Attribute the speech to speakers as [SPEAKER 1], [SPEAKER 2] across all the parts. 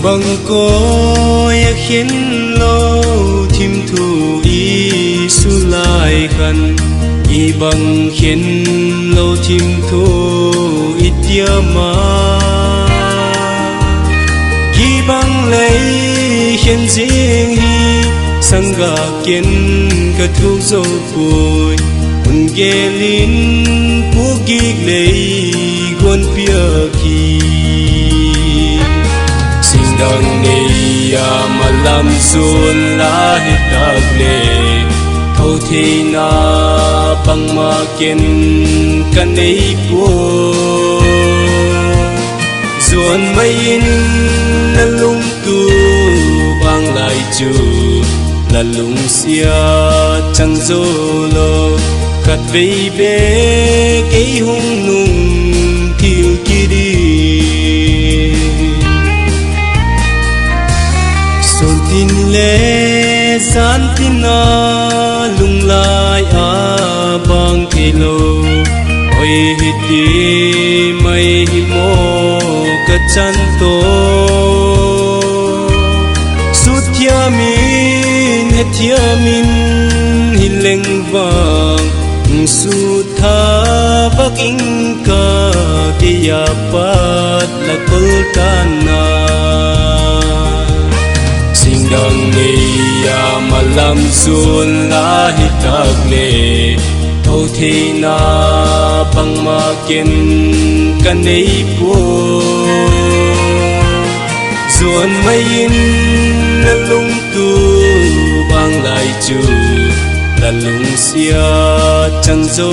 [SPEAKER 1] bằng có khiến lo thêm thu y su lại khăn y bằng khiến lo thêm thu ít tia mà y bằng lấy khiến riêng hi sang gà kiến cả thu dâu phôi un ghé lín bố ghi lấy quân bia khi đằng này mà làm xuân lá hết tạc lệ thâu thì na bằng mà kiên căn ấy bùa ruộng mây in là lung tu vang lại chu là lung xia chẳng dô lô khát vây bê cái hung nung thiêu kia đi tin lệ san tin na lung lai bang thi lô oi hiti mai mo ka chan to sut thia min he thia min hileng vang su tha baking ka kia pat la kultana đằng này mà làm xuân lá hít tạc lệ thâu thì na bằng mà kiên căn ấy bùa ruộng mây in là lung tu vang lại chu là lung xia chẳng dô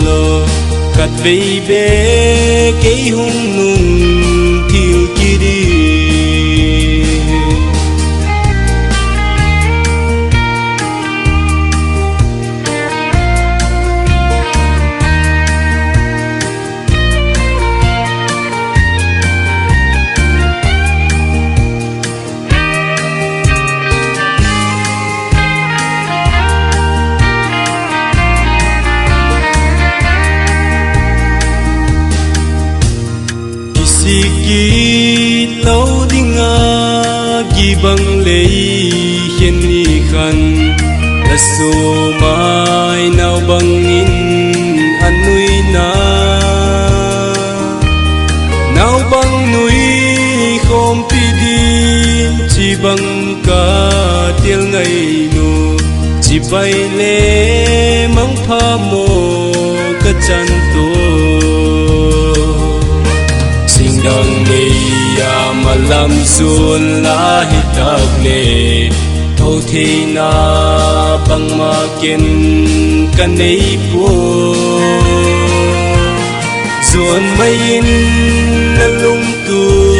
[SPEAKER 1] lô khát vây bê cái hung nung thiêu kia đi Siki lâu đi nga ghi bằng lấy hiền ni khăn là số mai nào bằng in ăn nuôi na nào bằng nuôi không pi đi chỉ bằng cả tiếng ngày nô chỉ bay lê mang pha mồ cả chân đằng này mà làm xuân lá hít tạc lệ thâu thì na bằng mà kiên căn ấy bùa ruộng mây in là lung tu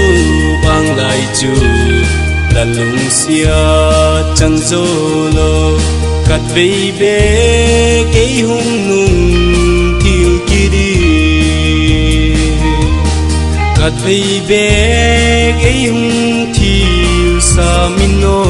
[SPEAKER 1] vang lại chu là lung xia chẳng dô lô khát vây bê cái hung nung thiêu kia đi khát vây bê cái hung thiêu xa min nô